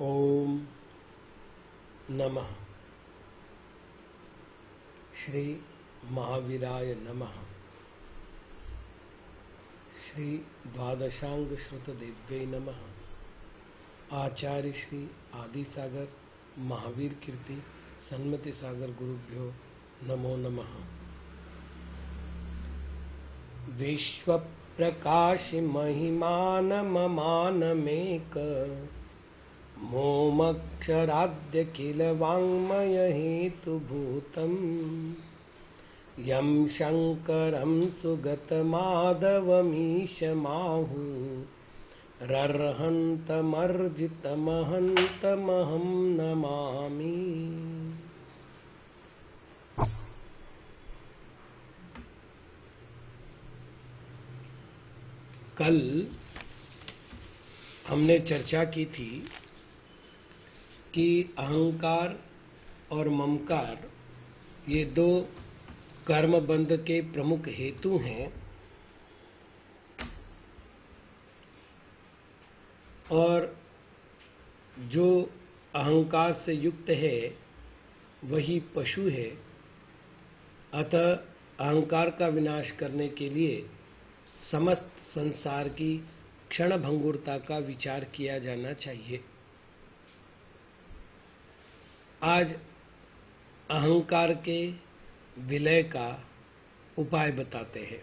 ओम नमः श्री महावीराय नमः। श्री द्वादशांग श्रुत देव्यै नमः। आचार्य श्री आदि सागर महावीर कीर्ति सन्मति सागर गुरुभ्यो नमो नमः। विश्व प्रकाश महिमान ममानमेक मोमक्षराद्य किल वाङ्मय हेतुभूतम् यं शङ्करं सुगतमाधवमीशमाहु रर्हन्तमर्जितमहन्तमहं नमामि। कल हमने चर्चा की थी कि अहंकार और ममकार ये दो कर्म बंध के प्रमुख हेतु हैं और जो अहंकार से युक्त है वही पशु है। अतः अहंकार का विनाश करने के लिए समस्त संसार की क्षण भंगुरता का विचार किया जाना चाहिए। आज अहंकार के विलय का उपाय बताते हैं।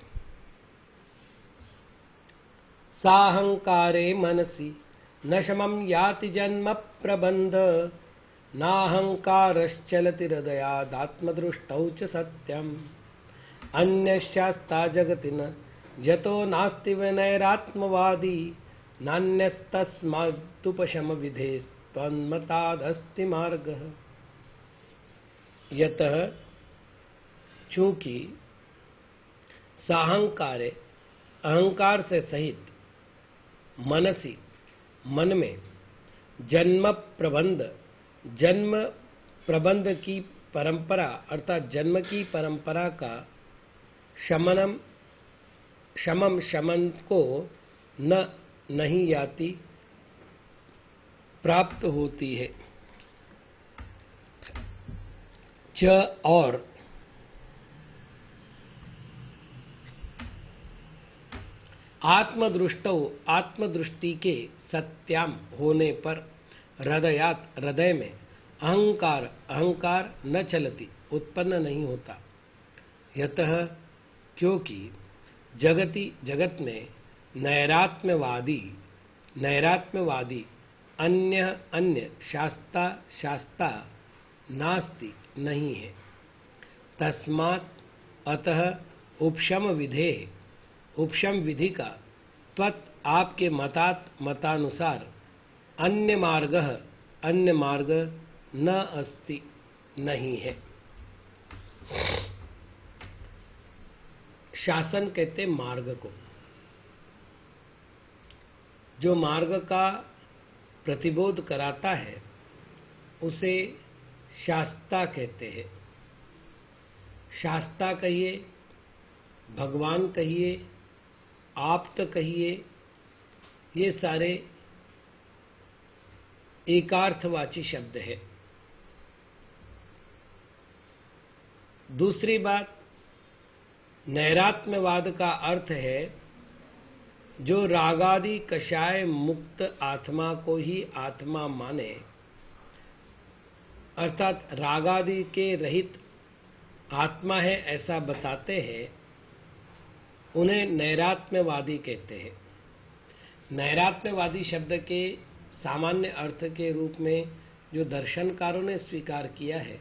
साहंकारे मनसि न शमं याति जन्म प्रबंध नाहंकारश्चलति हृदयादात्मदृष्टौ च सत्यम् अन्यशास्ता जगति न यतो नास्ति विनैरात्मवादी नान्यस्तस्मादुपशम विधेस्त्वन्मतादस्ति मार्गः। यतः चूंकि साहंकारे अहंकार से सहित मनसी मन में जन्म प्रबंध की परंपरा अर्थात जन्म की परंपरा का शमन को नहीं याति प्राप्त होती है। च और आत्मदृष्टि के सत्याम होने पर हृदय में अहंकार न चलती अन्य नहीं होता। यतः क्योंकि जगत में नैरात्म्यवादी अन्य शास्ता नास्ति नहीं है। तस्मात् अतः उपशम विधि का त्वत् आपके मतानुसार अन्य मार्ग न अस्ति नहीं है। शासन कहते मार्ग को, जो मार्ग का प्रतिबोध कराता है उसे शास्ता कहते हैं। शास्ता कहिए, भगवान कहिए, आप्त कहिए, ये सारे एकार्थवाची शब्द है। दूसरी बात, नैरात्म्यवाद का अर्थ है जो रागादि कषाय मुक्त आत्मा को ही आत्मा माने, अर्थात रागादि के रहित आत्मा है ऐसा बताते हैं, उन्हें नैरात्म्यवादी कहते हैं। नैरात्म्यवादी शब्द के सामान्य अर्थ के रूप में जो दर्शनकारों ने स्वीकार किया है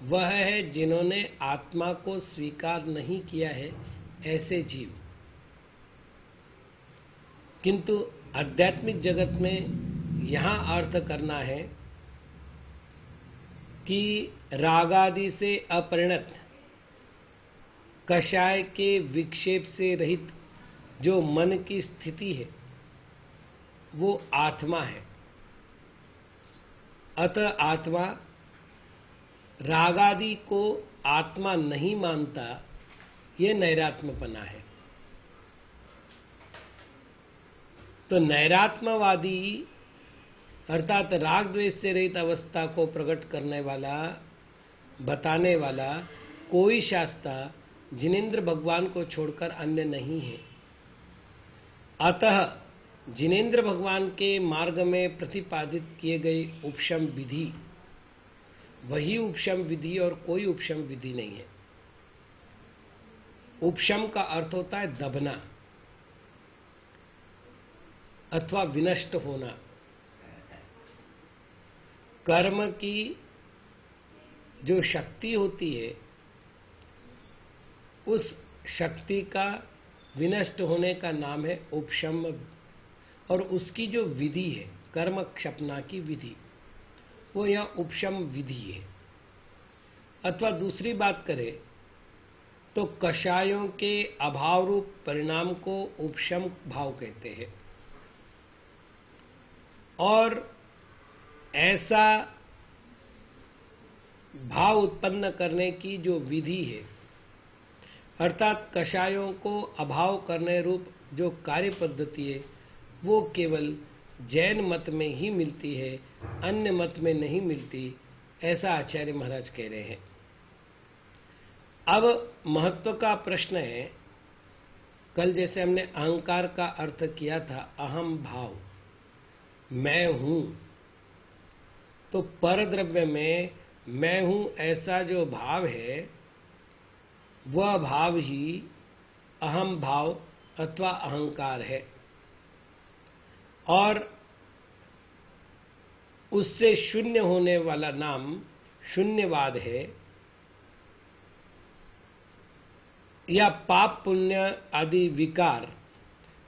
वह है जिन्होंने आत्मा को स्वीकार नहीं किया है ऐसे जीव। किंतु आध्यात्मिक जगत में यहाँ अर्थ करना है कि रागादि से अपरिणत कषाय के विक्षेप से रहित जो मन की स्थिति है वो आत्मा है। अतः आत्मा रागादि को आत्मा नहीं मानता, ये नैरात्म्यपना है। तो नैरात्म्यवादी अर्थात राग द्वेष से रहित अवस्था को प्रकट करने वाला, बताने वाला कोई शास्त्र जिनेंद्र भगवान को छोड़कर अन्य नहीं है। अतः जिनेंद्र भगवान के मार्ग में प्रतिपादित किए गए उपशम विधि वही उपशम विधि और कोई उपशम विधि नहीं है। उपशम का अर्थ होता है दबना अथवा विनष्ट होना। कर्म की जो शक्ति होती है उस शक्ति का विनष्ट होने का नाम है उपशम, और उसकी जो विधि है कर्म क्षपना की विधि वो यह उपशम विधि है। अथवा दूसरी बात करें तो कषायों के अभाव रूप परिणाम को उपशम भाव कहते हैं, और ऐसा भाव उत्पन्न करने की जो विधि है अर्थात कषायों को अभाव करने रूप जो कार्य पद्धति है वो केवल जैन मत में ही मिलती है, अन्य मत में नहीं मिलती, ऐसा आचार्य महाराज कह रहे हैं। अब महत्व का प्रश्न है, कल जैसे हमने अहंकार का अर्थ किया था अहम भाव, मैं हूं, तो पर द्रव्य में मैं हूं ऐसा जो भाव है वह भाव ही अहम भाव अथवा अहंकार है, और उससे शून्य होने वाला नाम शून्यवाद है, या पाप पुण्य आदि विकार,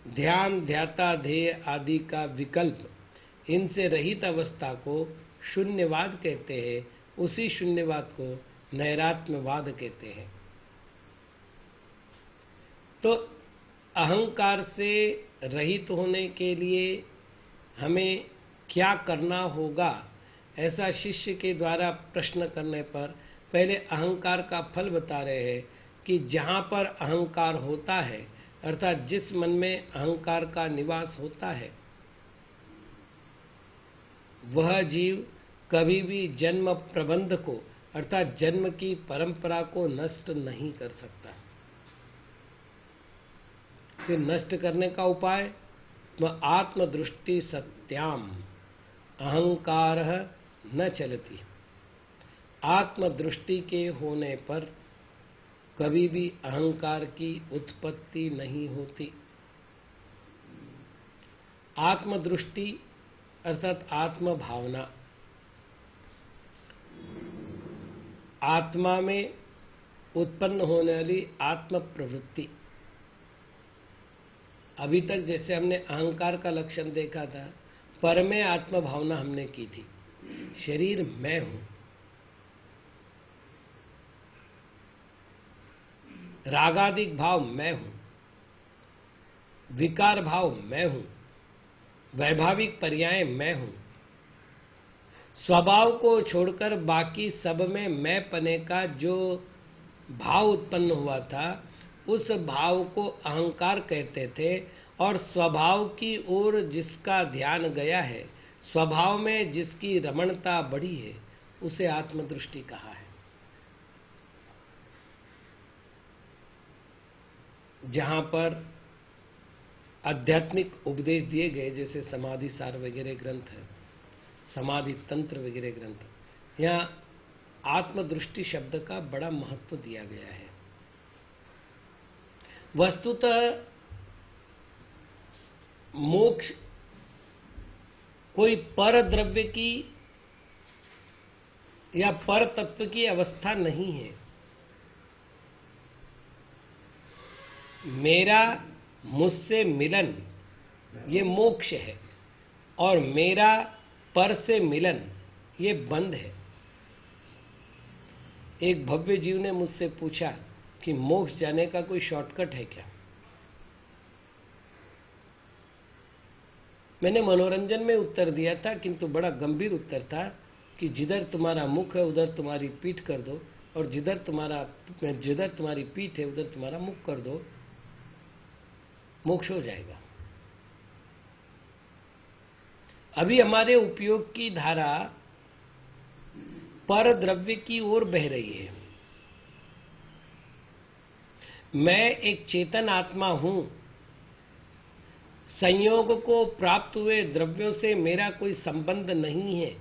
ध्यान ध्याता ध्येय आदि का विकल्प, इनसे रहित अवस्था को शून्यवाद कहते हैं। उसी शून्यवाद को नैरात्म्यवाद कहते हैं। तो अहंकार से रहित होने के लिए हमें क्या करना होगा, ऐसा शिष्य के द्वारा प्रश्न करने पर पहले अहंकार का फल बता रहे हैं कि जहाँ पर अहंकार होता है अर्थात जिस मन में अहंकार का निवास होता है वह जीव कभी भी जन्म प्रबंध को अर्थात जन्म की परंपरा को नष्ट नहीं कर सकता। फिर नष्ट करने का उपाय वह आत्मदृष्टि सत्याम अहंकार न चलती। आत्मदृष्टि के होने पर कभी भी अहंकार की उत्पत्ति नहीं होती। आत्मदृष्टि अर्थात आत्म भावना, आत्मा में उत्पन्न होने वाली आत्म प्रवृत्ति। अभी तक जैसे हमने अहंकार का लक्षण देखा था, पर में आत्म भावना हमने की थी, शरीर मैं हूं, रागादिक भाव मैं हूं, विकार भाव मैं हूं, वैभाविक पर्याय मैं हूं। स्वभाव को छोड़कर बाकी सब में मैं पने का जो भाव उत्पन्न हुआ था उस भाव को अहंकार कहते थे, और स्वभाव की ओर जिसका ध्यान गया है, स्वभाव में जिसकी रमणता बढ़ी है, उसे आत्मदृष्टि कहा है। जहां पर आध्यात्मिक उपदेश दिए गए जैसे समाधि सार वगैरह ग्रंथ है, समाधि तंत्र वगैरह ग्रंथ, यहाँ आत्मदृष्टि शब्द का बड़ा महत्व दिया गया है। वस्तुतः मोक्ष कोई पर द्रव्य की या पर तत्व की अवस्था नहीं है। मेरा मुझसे मिलन ये मोक्ष है, और मेरा पर से मिलन ये बंध है। एक भव्य जीव ने मुझसे पूछा कि मोक्ष जाने का कोई शॉर्टकट है क्या? मैंने मनोरंजन में उत्तर दिया था, किंतु बड़ा गंभीर उत्तर था कि जिधर तुम्हारा मुख है उधर तुम्हारी पीठ कर दो, और जिधर तुम्हारी पीठ है उधर तुम्हारा मुख कर दो, मोक्ष हो जाएगा। अभी हमारे उपयोग की धारा पर द्रव्य की ओर बह रही है। मैं एक चेतन आत्मा हूं, संयोग को प्राप्त हुए द्रव्यों से मेरा कोई संबंध नहीं है।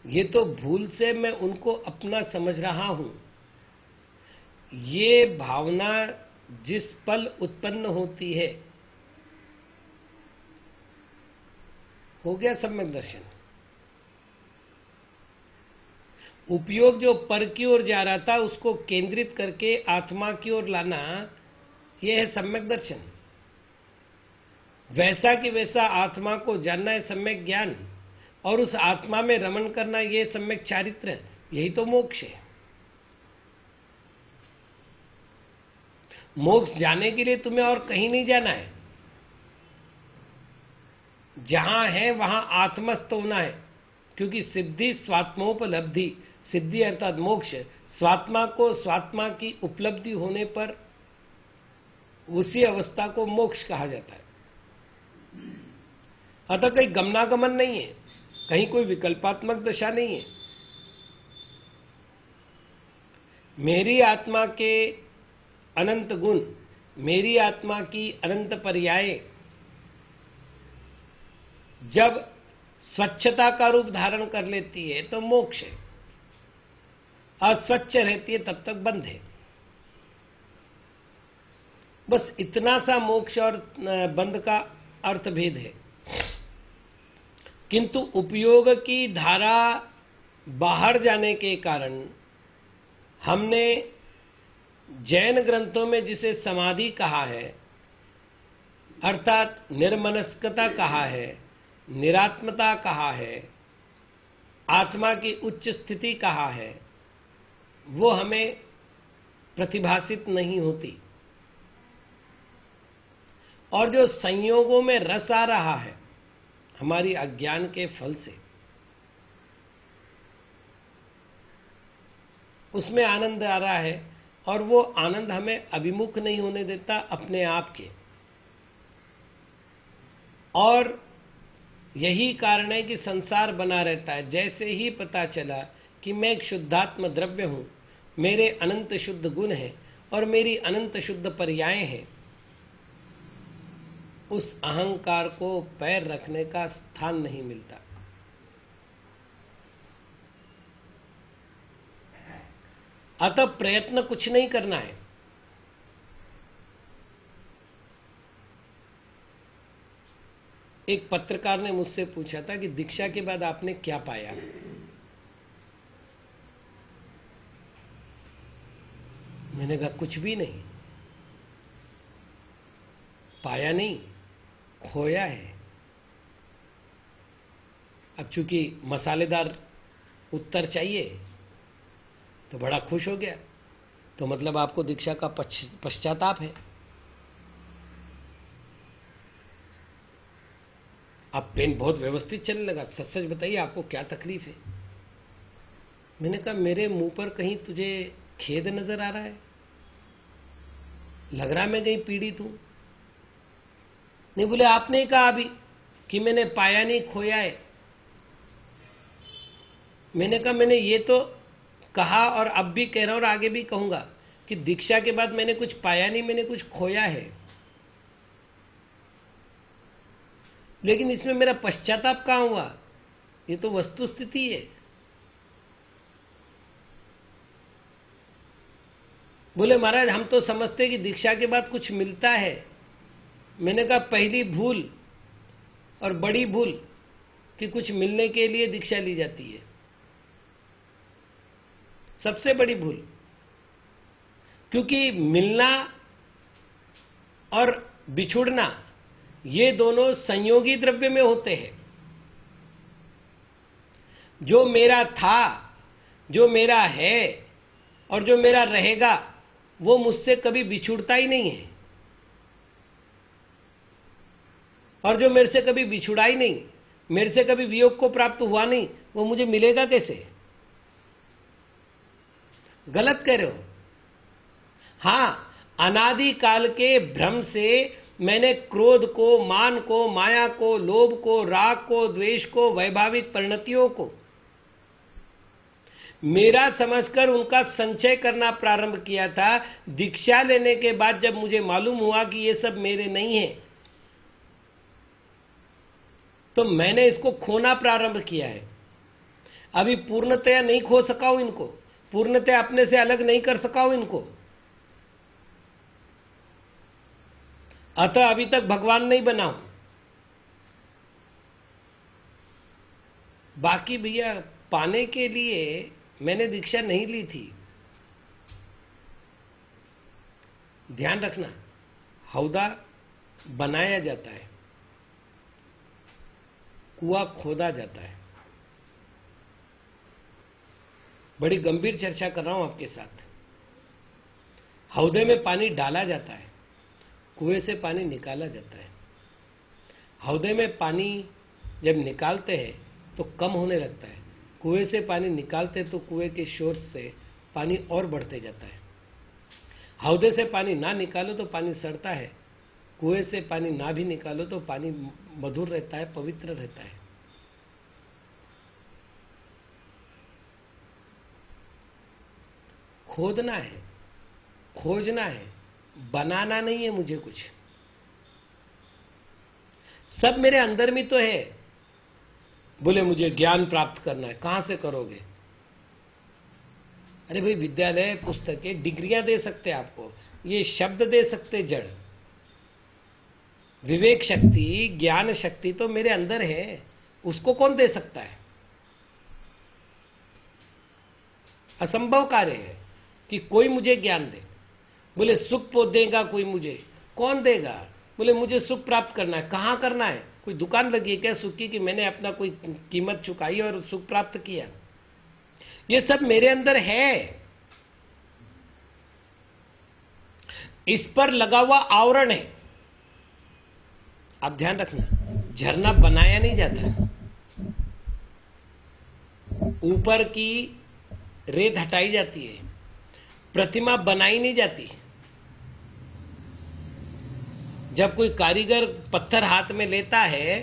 ये तो भूल से मैं उनको अपना समझ रहा हूं। ये भावना जिस पल उत्पन्न होती है, हो गया सम्यक दर्शन। उपयोग जो पर की ओर जा रहा था उसको केंद्रित करके आत्मा की ओर लाना, यह है सम्यक दर्शन। वैसा कि वैसा आत्मा को जानना है सम्यक ज्ञान, और उस आत्मा में रमण करना यह सम्यक चारित्र। यही तो मोक्ष है। मोक्ष जाने के लिए तुम्हें और कहीं नहीं जाना है। जहां है वहां आत्मस्थ होना है, क्योंकि सिद्धि स्वात्मोपलब्धि, सिद्धि अर्थात मोक्ष, स्वात्मा को स्वात्मा की उपलब्धि होने पर उसी अवस्था को मोक्ष कहा जाता है। अतः कहीं गमनागमन नहीं है, कहीं कोई विकल्पात्मक दशा नहीं है। मेरी आत्मा के अनंत गुण, मेरी आत्मा की अनंत पर्याय जब स्वच्छता का रूप धारण कर लेती है तो मोक्ष है। अस्वच्छ रहती है तब तक बंध है। बस इतना सा मोक्ष और बंध का अर्थभेद है। किंतु उपयोग की धारा बाहर जाने के कारण हमने जैन ग्रंथों में जिसे समाधि कहा है, अर्थात निर्मनस्कता कहा है, निरात्मता कहा है, आत्मा की उच्च स्थिति कहा है, वो हमें प्रतिभासित नहीं होती। और जो संयोगों में रस आ रहा है हमारी अज्ञान के फल से, उसमें आनंद आ रहा है, और वो आनंद हमें अभिमुख नहीं होने देता अपने आप के। और यही कारण है कि संसार बना रहता है। जैसे ही पता चला कि मैं एक शुद्धात्म द्रव्य हूं, मेरे अनंत शुद्ध गुण हैं और मेरी अनंत शुद्ध पर्याय हैं, उस अहंकार को पैर रखने का स्थान नहीं मिलता। अतः प्रयत्न कुछ नहीं करना है। एक पत्रकार ने मुझसे पूछा था कि दीक्षा के बाद आपने क्या पाया। मैंने कहा कुछ भी नहीं, पाया नहीं, खोया है। अब चूंकि मसालेदार उत्तर चाहिए तो बड़ा खुश हो गया। तो मतलब आपको दीक्षा का पश्चाताप है। अब पेन बहुत व्यवस्थित चलने लगा। सच सच बताइए आपको क्या तकलीफ है। मैंने कहा मेरे मुंह पर कहीं तुझे खेद नजर आ रहा है, लग रहा है मैं कहीं पीड़ित हूं। नहीं, बोले आपने कहा अभी कि मैंने पाया नहीं, खोया है। मैंने कहा मैंने ये तो कहा और अब भी कह रहा हूं और आगे भी कहूंगा कि दीक्षा के बाद मैंने कुछ पाया नहीं, मैंने कुछ खोया है। लेकिन इसमें मेरा पश्चाताप कहां हुआ? ये तो वस्तु स्थिति है। बोले महाराज हम तो समझते कि दीक्षा के बाद कुछ मिलता है। मैंने कहा पहली भूल और बड़ी भूल कि कुछ मिलने के लिए दीक्षा ली जाती है, सबसे बड़ी भूल। क्योंकि मिलना और बिछुड़ना ये दोनों संयोगी द्रव्य में होते हैं। जो मेरा था, जो मेरा है और जो मेरा रहेगा वो मुझसे कभी बिछुड़ता ही नहीं है। और जो मेरे से कभी बिछुड़ा ही नहीं, मेरे से कभी वियोग को प्राप्त हुआ नहीं, वो मुझे मिलेगा कैसे? गलत कह रहे हो। हां, अनादि काल के भ्रम से मैंने क्रोध को, मान को, माया को, लोभ को, राग को, द्वेष को, वैभाविक परिणतियों को मेरा समझकर उनका संचय करना प्रारंभ किया था। दीक्षा लेने के बाद जब मुझे मालूम हुआ कि ये सब मेरे नहीं है, तो मैंने इसको खोना प्रारंभ किया है। अभी पूर्णतया नहीं खो सका हूं इनको, पूर्णतया अपने से अलग नहीं कर सका हूं इनको। अतः अभी तक भगवान नहीं बना हूं। बाकी भैया पाने के लिए मैंने दीक्षा नहीं ली थी। ध्यान रखना, हौदा बनाया जाता है, कुआं खोदा जाता है। बड़ी गंभीर चर्चा कर रहा हूं आपके साथ। हौदे में पानी डाला जाता है, कुएं से पानी निकाला जाता है। हौदे में पानी जब निकालते हैं तो कम होने लगता है, कुएं से पानी निकालते तो कुएं के सोर्स से पानी और बढ़ते जाता है। हौदे से पानी ना निकालो तो पानी सड़ता है, कुएं से पानी ना भी निकालो तो पानी मधुर रहता है, पवित्र रहता है। खोदना है, खोजना है, बनाना नहीं है मुझे कुछ। सब मेरे अंदर में तो है। बोले मुझे ज्ञान प्राप्त करना है, कहां से करोगे? अरे भाई विद्यालय, पुस्तकें, डिग्रियां दे सकते आपको, ये शब्द दे सकते जड़। विवेक शक्ति, ज्ञान शक्ति तो मेरे अंदर है, उसको कौन दे सकता है? असंभव कार्य है कि कोई मुझे ज्ञान दे। बोले सुख देगा कोई मुझे, कौन देगा? बोले मुझे सुख प्राप्त करना है, कहां करना है? कोई दुकान लगी है क्या सुख की कि मैंने अपना कोई कीमत चुकाई और सुख प्राप्त किया? ये सब मेरे अंदर है। इस पर लगा हुआ आवरण है। आप ध्यान रखना, झरना बनाया नहीं जाता, ऊपर की रेत हटाई जाती है, प्रतिमा बनाई नहीं जाती। जब कोई कारीगर पत्थर हाथ में लेता है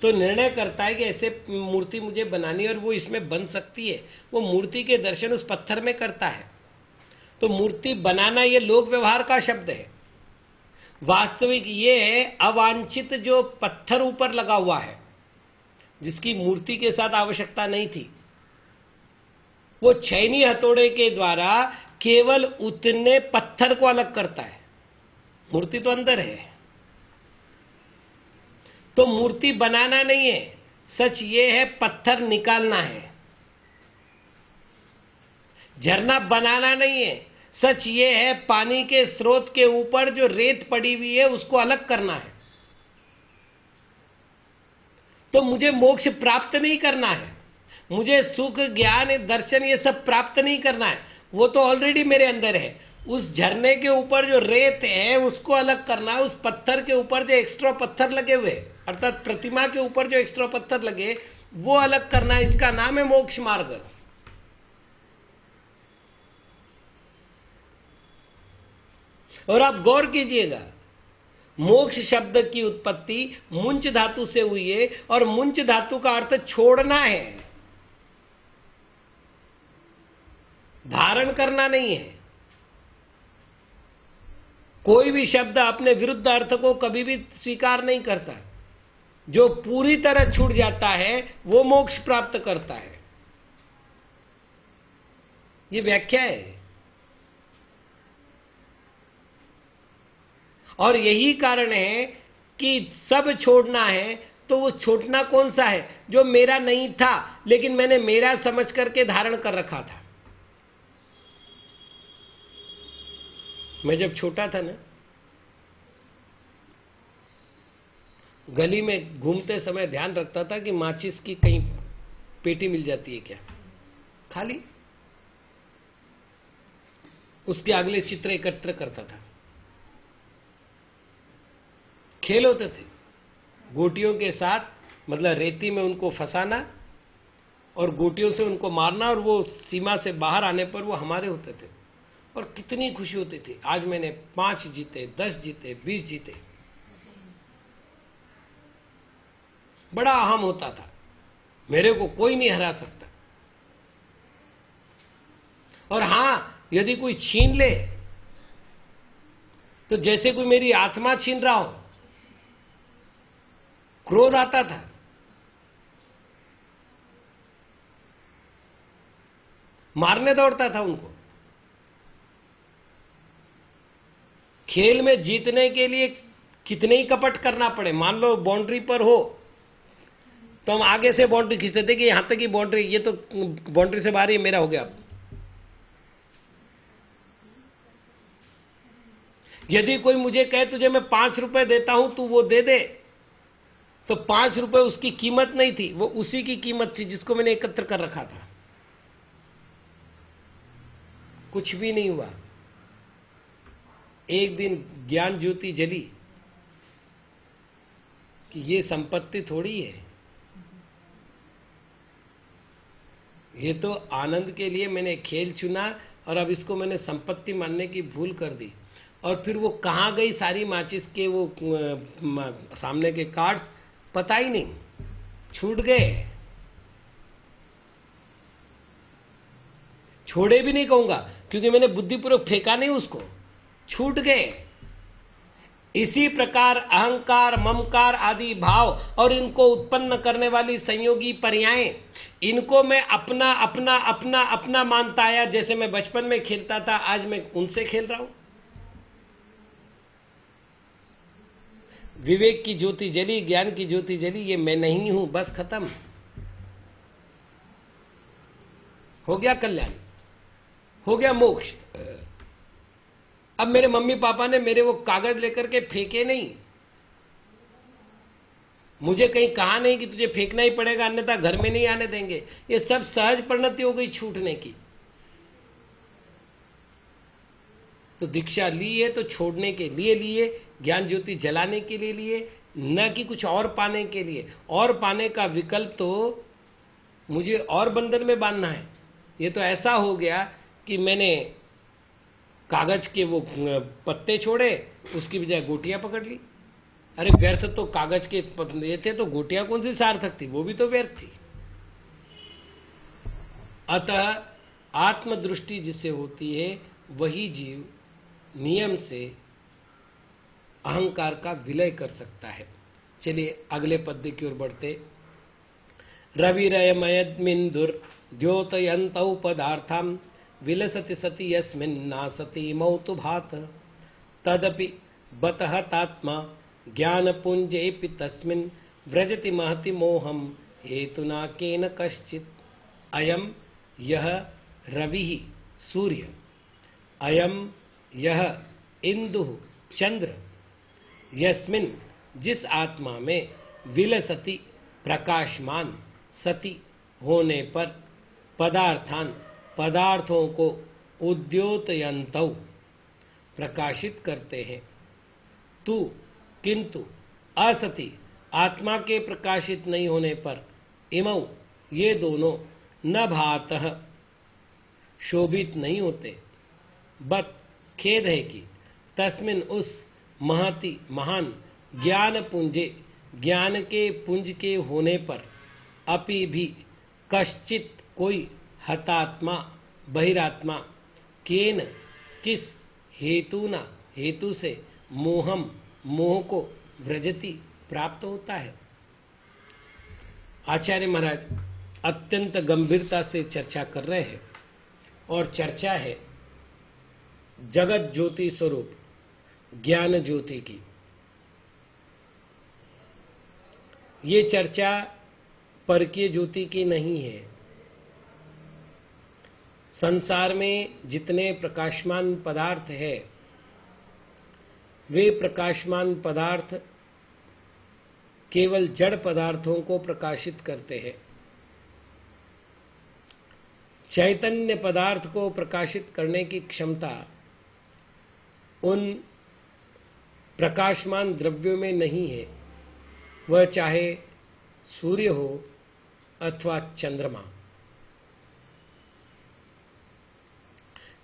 तो निर्णय करता है कि ऐसे मूर्ति मुझे बनानी है और वो इसमें बन सकती है, वो मूर्ति के दर्शन उस पत्थर में करता है। तो मूर्ति बनाना ये लोक व्यवहार का शब्द है। वास्तविक ये है अवांछित जो पत्थर ऊपर लगा हुआ है, जिसकी मूर्ति के साथ आवश्यकता नहीं थी, वो छैनी हथौड़े के द्वारा केवल उतने पत्थर को अलग करता है। मूर्ति तो अंदर है। तो मूर्ति बनाना नहीं है, सच ये है पत्थर निकालना है। झरना बनाना नहीं है, सच ये है पानी के स्रोत के ऊपर जो रेत पड़ी हुई है उसको अलग करना है। तो मुझे मोक्ष प्राप्त नहीं करना है, मुझे सुख, ज्ञान, दर्शन ये सब प्राप्त नहीं करना है, वो तो ऑलरेडी मेरे अंदर है। उस झरने के ऊपर जो रेत है उसको अलग करना है, उस पत्थर के ऊपर जो एक्स्ट्रा पत्थर लगे हुए, अर्थात प्रतिमा के ऊपर जो एक्स्ट्रा पत्थर लगे वो अलग करना है। इसका नाम है मोक्ष मार्ग। और आप गौर कीजिएगा, मोक्ष शब्द की उत्पत्ति मुंच धातु से हुई है और मुंच धातु का अर्थ छोड़ना है, धारण करना नहीं है। कोई भी शब्द अपने विरुद्ध अर्थ को कभी भी स्वीकार नहीं करता। जो पूरी तरह छूट जाता है वो मोक्ष प्राप्त करता है। ये व्याख्या है। और यही कारण है कि सब छोड़ना है, तो वो छोड़ना कौन सा है? जो मेरा नहीं था लेकिन मैंने मेरा समझ करके धारण कर रखा था। मैं जब छोटा था ना, गली में घूमते समय ध्यान रखता था कि माचिस की कहीं पेटी मिल जाती है क्या, खाली। उसके अगले चित्र एकत्र करता था। खेल होते थे गोटियों के साथ, मतलब रेती में उनको फंसाना और गोटियों से उनको मारना, और वो सीमा से बाहर आने पर वो हमारे होते थे। और कितनी खुशी होती थी। आज मैंने 5 जीते, 10 जीते, 20 जीते। बड़ा अहम होता था, मेरे को कोई नहीं हरा सकता। और हां, यदि कोई छीन ले तो जैसे कोई मेरी आत्मा छीन रहा हो, क्रोध आता था। मारने दौड़ता था उनको। खेल में जीतने के लिए कितने ही कपट करना पड़े, मान लो बाउंड्री पर हो तो हम आगे से बाउंड्री खींचते थे कि यहां तक की बाउंड्री, ये तो बाउंड्री से बाहर ही मेरा हो गया। यदि कोई मुझे कहे तुझे मैं 5 रुपए देता हूं तू वो दे दे, तो 5 रुपए उसकी कीमत नहीं थी, वो उसी की कीमत थी जिसको मैंने एकत्र कर रखा था। कुछ भी नहीं हुआ। एक दिन ज्ञान ज्योति जली कि ये संपत्ति थोड़ी है, ये तो आनंद के लिए मैंने खेल चुना और अब इसको मैंने संपत्ति मानने की भूल कर दी। और फिर वो कहां गई सारी माचिस के वो सामने के कार्ड्स, पता ही नहीं, छूट गए। छोड़े भी नहीं कहूंगा क्योंकि मैंने बुद्धिपूर्वक फेंका नहीं उसको, छूट गए। इसी प्रकार अहंकार, ममकार आदि भाव और इनको उत्पन्न करने वाली संयोगी पर्यायें, इनको मैं अपना अपना अपना अपना मानता आया। जैसे मैं बचपन में खेलता था, आज मैं उनसे खेल रहा हूं। विवेक की ज्योति जली, ज्ञान की ज्योति जली, ये मैं नहीं हूं, बस खत्म हो गया कल्याण, हो गया मोक्ष। अब मेरे मम्मी पापा ने मेरे वो कागज लेकर के फेंके नहीं, मुझे कहीं कहा नहीं कि तुझे फेंकना ही पड़ेगा अन्यथा घर में नहीं आने देंगे। ये सब सहज परिणति हो गई छूटने की। तो दीक्षा ली है तो छोड़ने के लिए लिए, ज्ञान ज्योति जलाने के लिए लिए, न कि कुछ और पाने के लिए। और पाने का विकल्प तो मुझे और बंधन में बांधना है। ये तो ऐसा हो गया कि मैंने कागज के वो पत्ते छोड़े, उसकी बजाय गोटियां पकड़ ली। अरे व्यर्थ तो कागज के ये थे, तो गोटियां कौन सी सार्थक थी, वो भी तो व्यर्थ थी। अतः आत्मदृष्टि जिससे होती है वही जीव नियम से अहंकार का विलय कर सकता है। चलिए अगले पद्य की ओर बढ़ते। रविरयमयद्मिन्दुर द्योतयन्तौ पदार्थां विलसति सति यस्मिन्नासति मौतु भात तदपि बतः तात्मा ज्ञानपुञ्जेऽपि तस्मिन् व्रजति महति मोहं हेतुना केन कश्चित्। अयं यह रविः सूर्य, अयं यह इंदुः चंद्र, यस्मिन् जिस आत्मा में विलसति प्रकाशमान सति होने पर पदार्थान पदार्थों को उद्योतयन्तौ प्रकाशित करते हैं, तू किंतु असति आत्मा के प्रकाशित नहीं होने पर इमौ ये दोनों न भातः शोभित नहीं होते। बत खेद है कि तस्मिन उस महति महान ज्ञान पुंजे ज्ञान के पुंज के होने पर अपि भी कश्चित कोई हतात्मा बहिरात्मा केन किस हेतुना हेतु से मोहम मोह को व्रजति प्राप्त होता है। आचार्य महाराज अत्यंत गंभीरता से चर्चा कर रहे हैं और चर्चा है जगत ज्योति स्वरूप ज्ञान ज्योति की। ये चर्चा परकीय ज्योति की नहीं है। संसार में जितने प्रकाशमान पदार्थ है वे प्रकाशमान पदार्थ केवल जड़ पदार्थों को प्रकाशित करते हैं। चैतन्य पदार्थ को प्रकाशित करने की क्षमता उन प्रकाशमान द्रव्यों में नहीं है, वह चाहे सूर्य हो अथवा चंद्रमा।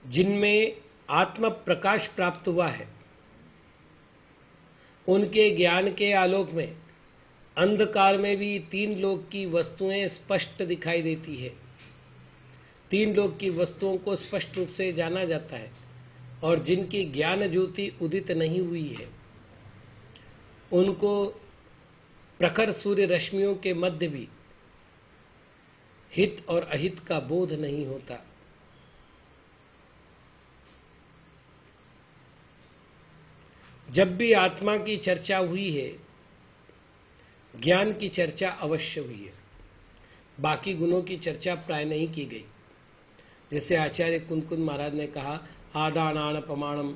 जिनमें आत्म प्रकाश प्राप्त हुआ है उनके ज्ञान के आलोक में अंधकार में भी तीन लोक की वस्तुएं स्पष्ट दिखाई देती है। तीन लोक की वस्तुओं को स्पष्ट रूप से जाना जाता है, और जिनकी ज्ञान ज्योति उदित नहीं हुई है उनको प्रखर सूर्य रश्मियों के मध्य भी हित और अहित का बोध नहीं होता। जब भी आत्मा की चर्चा हुई है, ज्ञान की चर्चा अवश्य हुई है, बाकी गुणों की चर्चा प्राय नहीं की गई। जैसे आचार्य कुंद महाराज ने कहा, आदा नाण पमाणम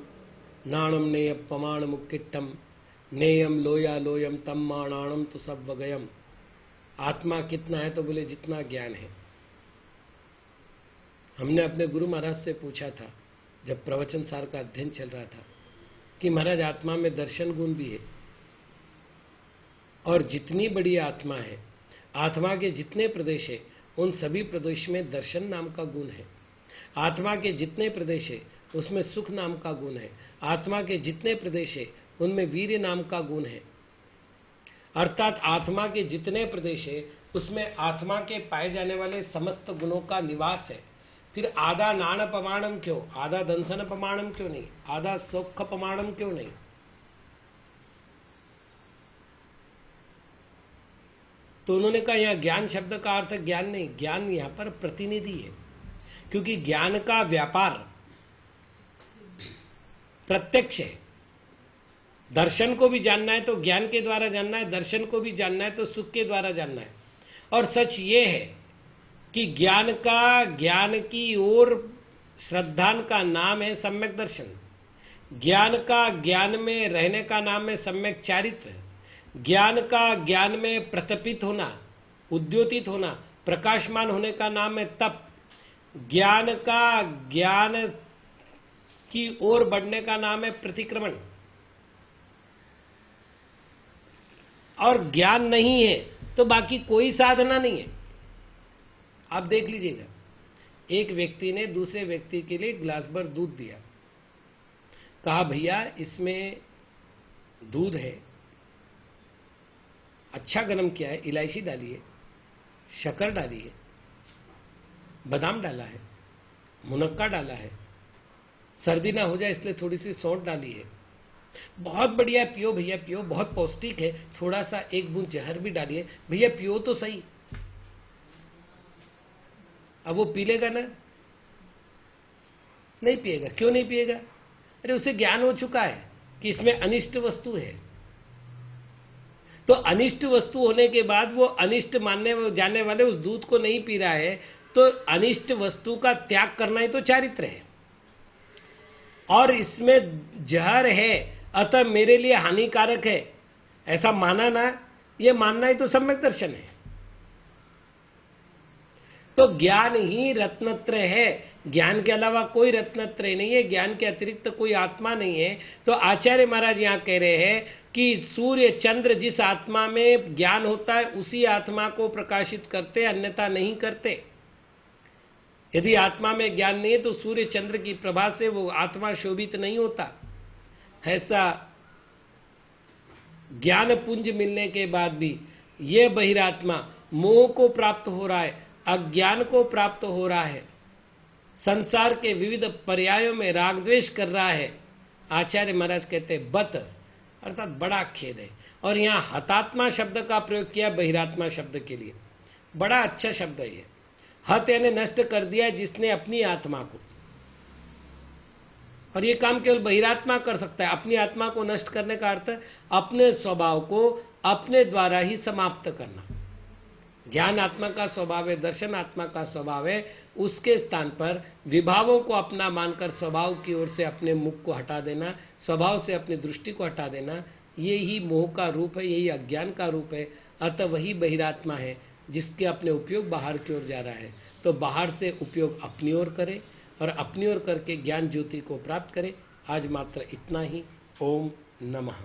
नाणम नेय पमाण मुक्किट्टम नेयम लोया लोयम तम माणाणम तो सब वगयम। आत्मा कितना है? तो बोले जितना ज्ञान है। हमने अपने गुरु महाराज से पूछा था जब प्रवचन सार का अध्ययन चल रहा था कि महाराज आत्मा में दर्शन गुण भी है, और जितनी बड़ी आत्मा है, आत्मा के जितने प्रदेश है उन सभी प्रदेश में दर्शन नाम का गुण है। आत्मा के जितने प्रदेश है उसमें सुख नाम का गुण है। आत्मा के जितने प्रदेश है उनमें वीर्य नाम का गुण है। अर्थात आत्मा के जितने प्रदेश है उसमें आत्मा के पाए जाने वाले समस्त गुणों का निवास है। फिर आधा नाण प्रमाणम क्यों? आधा दंसन प्रमाणम क्यों नहीं? आधा सौख प्रमाणम क्यों नहीं? तो उन्होंने कहा यहां ज्ञान शब्द का अर्थ ज्ञान नहीं, ज्ञान यहां पर प्रतिनिधि है, क्योंकि ज्ञान का व्यापार प्रत्यक्ष है। दर्शन को भी जानना है तो ज्ञान के द्वारा जानना है, दर्शन को भी जानना है तो सुख के द्वारा जानना है। और सच ये है कि ज्ञान की ओर श्रद्धान का नाम है सम्यक दर्शन। ज्ञान का ज्ञान में रहने का नाम है सम्यक चारित्र। ज्ञान का ज्ञान में प्रतपित होना, उद्योतित होना, प्रकाशमान होने का नाम है तप। ज्ञान का ज्ञान की ओर बढ़ने का नाम है प्रतिक्रमण। और ज्ञान नहीं है तो बाकी कोई साधना नहीं है। आप देख लीजिएगा, एक व्यक्ति ने दूसरे व्यक्ति के लिए ग्लास भर दूध दिया, कहा भैया इसमें दूध है, अच्छा गर्म किया है, इलायची डाली है, शक्कर डाली है, बादाम डाला है, मुनक्का डाला है, सर्दी ना हो जाए इसलिए थोड़ी सी सौंठ डाली है, बहुत बढ़िया, पियो भैया पियो, बहुत पौष्टिक है, थोड़ा सा एक बूंद जहर भी डालिए, भैया पियो तो सही। अब वो पी लेगा ना? नहीं पिएगा। क्यों नहीं पिएगा? अरे उसे ज्ञान हो चुका है कि इसमें अनिष्ट वस्तु है। तो अनिष्ट वस्तु होने के बाद वो अनिष्ट मानने जाने वाले उस दूध को नहीं पी रहा है, तो अनिष्ट वस्तु का त्याग करना ही तो चारित्र है। और इसमें जहर है अतः मेरे लिए हानिकारक है, ऐसा माना ना, ये मानना ही तो सम्यक दर्शन है। तो ज्ञान ही रत्नत्रय है, ज्ञान के अलावा कोई रत्नत्रय नहीं है, ज्ञान के अतिरिक्त कोई आत्मा नहीं है। तो आचार्य महाराज यहां कह रहे हैं कि सूर्य चंद्र जिस आत्मा में ज्ञान होता है उसी आत्मा को प्रकाशित करते, अन्यथा नहीं करते। यदि आत्मा में ज्ञान नहीं है तो सूर्य चंद्र की प्रभा से वो आत्मा शोभित नहीं होता। ऐसा ज्ञान पुंज मिलने के बाद भी ये बहिरात्मा मोह को प्राप्त हो रहा है, अज्ञान को प्राप्त हो रहा है, संसार के विविध पर्यायों में राग द्वेष कर रहा है। आचार्य महाराज कहते हैं बत, अर्थात बड़ा खेद है। और यहां हतात्मा शब्द का प्रयोग किया बहिरात्मा शब्द के लिए, बड़ा अच्छा शब्द है ये। हत यानी नष्ट कर दिया जिसने अपनी आत्मा को, और ये काम केवल बहिरात्मा कर सकता है। अपनी आत्मा को नष्ट करने का अर्थ अपने स्वभाव को अपने द्वारा ही समाप्त करना। ज्ञान आत्मा का स्वभाव है, दर्शन आत्मा का स्वभाव है, उसके स्थान पर विभावों को अपना मानकर स्वभाव की ओर से अपने मुख को हटा देना, स्वभाव से अपनी दृष्टि को हटा देना, ये ही मोह का रूप है, यही अज्ञान का रूप है। अतः वही बहिरात्मा है जिसके अपने उपयोग बाहर की ओर जा रहा है। तो बाहर से उपयोग अपनी ओर करे और अपनी ओर करके ज्ञान ज्योति को प्राप्त करे। आज मात्र इतना ही। ओम नमः।